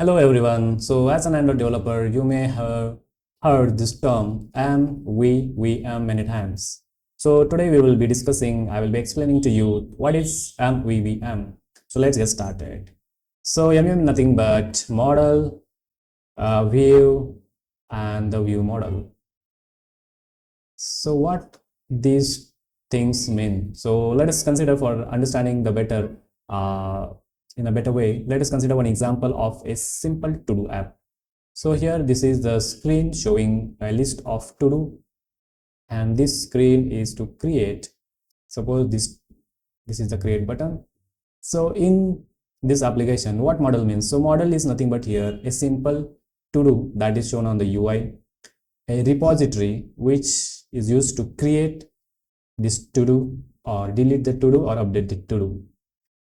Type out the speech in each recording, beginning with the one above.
Hello everyone. So as an Android developer, you may have heard this term MVVM many times. So today we will be discussing, I will be explaining to you what is MVVM. So let's get started. So MVVM nothing but model, view, and the view model. So what these things mean? So let us consider, for understanding the better in a better way, let us consider one example of a simple to-do app. So here this is the screen showing a list of to-do, and this screen is to create. Suppose this is the create button. So in this application, what model means? So model is nothing but here a simple to-do that is shown on the UI, a repository which is used to create this to-do or delete the to-do or update the to-do.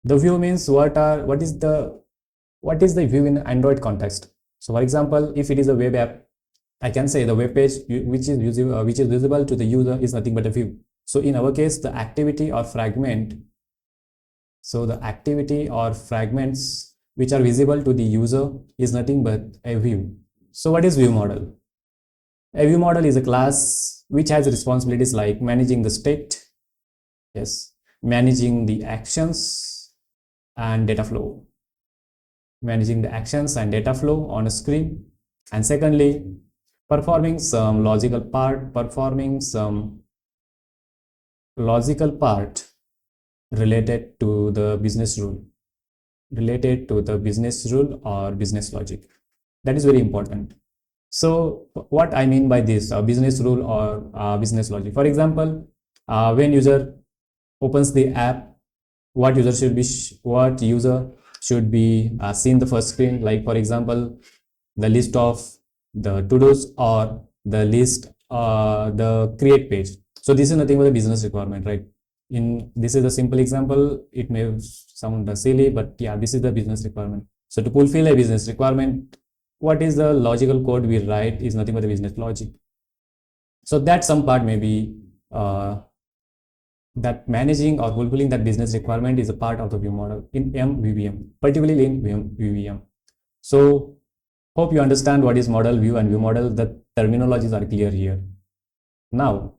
The view means what is the view in Android context. So for example, if it is a web app, I can say the web page which is visible to the user is nothing but a view. So in our case, the activity or fragment, so the activity or fragments which are visible to the user is nothing but a view. So what is view model? A view model is a class which has responsibilities like managing the state, yes, managing the actions and data flow, managing the actions and data flow on a screen, and secondly, performing some logical part related to the business rule, or business logic. That is very important. So what I mean by this business rule or business logic, for example, when user opens the app, what user should be seen the first screen, like for example the list of the to-dos or the list the create page. So this is nothing but a business requirement, right? This is a simple example, it may sound silly, but yeah, this is the business requirement. So to fulfill a business requirement, what is the logical code we write is nothing but a business logic. So that some part may be that managing or fulfilling that business requirement is a part of the view model in MVVM, particularly in MVVM. So hope you understand what is model, view, and view model. The terminologies are clear here. Now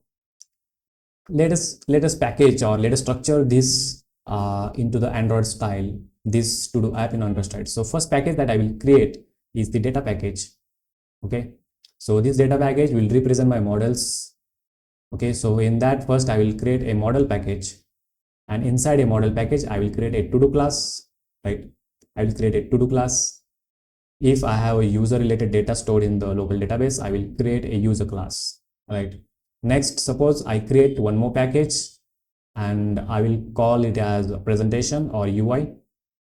let us package or let us structure this into the Android style, this to-do app in Android style. So first package that I will create is the data package. Okay, so this data package will represent my models. Okay, so in that, first I will create a model package, and inside a model package I will create a to-do class, right? I will create a to-do class. If I have a user related data stored in the local database, I will create a user class, right? Next, suppose I create one more package and I will call it as a presentation or UI.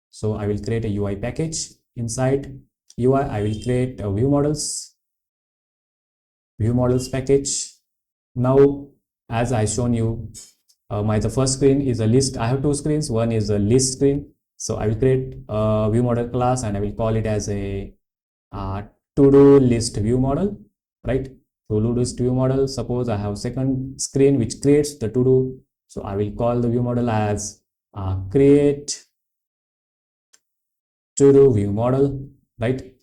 So I will create a UI package. Inside UI, I will create a view models package. Now, as I shown you, the first screen is a list. I have two screens. One is a list screen. So I will create a view model class and I will call it as a to-do list view model, right? To-do list view model. Suppose I have second screen which creates the to-do. So I will call the view model as create to-do view model, right?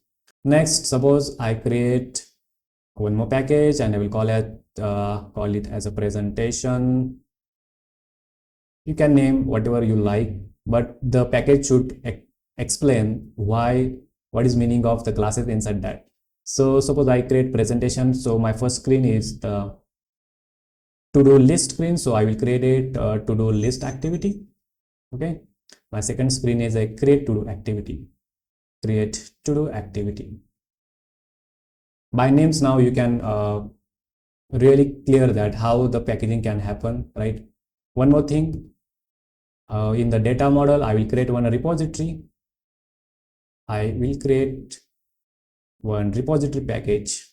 Next, suppose I create one more package and I will call it as a presentation. You can name whatever you like, but the package should explain what is meaning of the classes inside that. So suppose I create presentation. So my first screen is the to-do list screen. So I will create a to-do list activity. Okay. My second screen is a create to-do activity. By names, now you can really clear that how the packaging can happen, right? One more thing, in the data model, I will create one repository. I will create one repository package.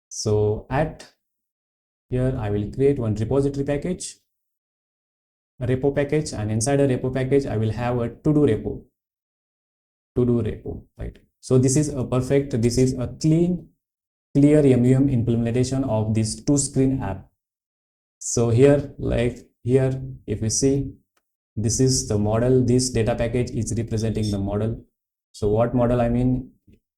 So at here, I will create one repository package, a repo package, and inside a repo package, I will have a to-do repo, right? So this is a clear MVVM implementation of this two-screen app. So here, if we see, this is the model. This data package is representing the model. So what model I mean?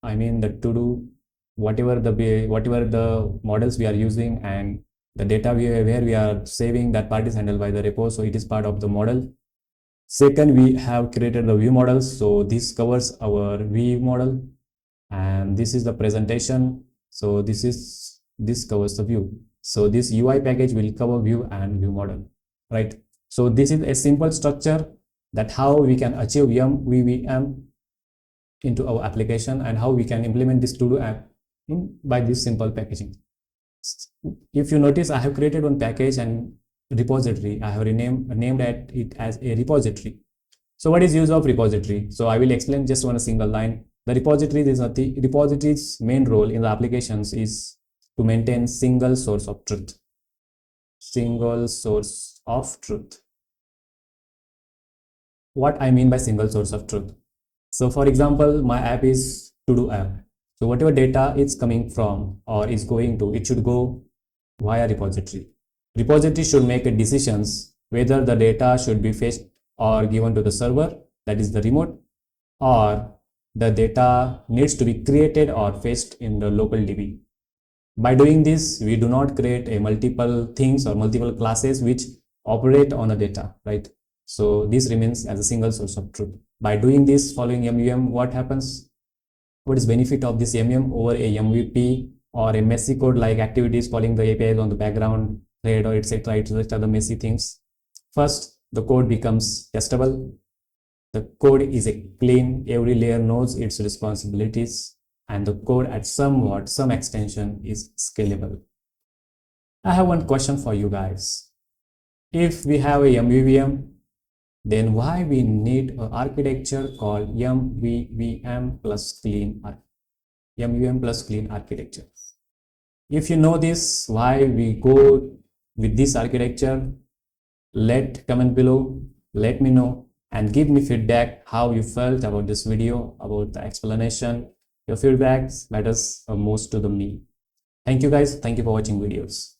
I mean the to do whatever the models we are using, and the data where we are saving, that part is handled by the repo. So it is part of the model. Second, we have created the view models. So this covers our view model, and this is the presentation. So this covers the view. So this UI package will cover view and view model, right? So this is a simple structure that how we can achieve MVVM into our application, and how we can implement this to-do app by this simple packaging. If you notice, I have created one package and repository. I have named it as a repository. So what is use of repository? So I will explain just one single line. The repository's main role in the applications is to maintain single source of truth. Single source of truth. What I mean by single source of truth? So for example, my app is to-do app. So whatever data it's coming from or is going to, it should go via repository. Repository should make decisions whether the data should be fetched or given to the server, that is the remote, or the data needs to be created or fetched in the local DB. By doing this, we do not create a multiple things or multiple classes which operate on the data, right? So this remains as a single source of truth. By doing this, following MVVM, what happens? What is benefit of this MVVM over a MVP or a messy code like activities calling the APIs on the background thread, or etc., the messy things? First, the code becomes testable. The code is a clean, every layer knows its responsibilities, and the code at some extension is scalable. I have one question for you guys. If we have a MVVM, then why we need an architecture called MVVM plus clean architecture? If you know this, why we go with this architecture, comment below, let me know, and give me feedback how you felt about this video, about the explanation. Your feedback matters most to me. Thank you guys. Thank you for watching videos.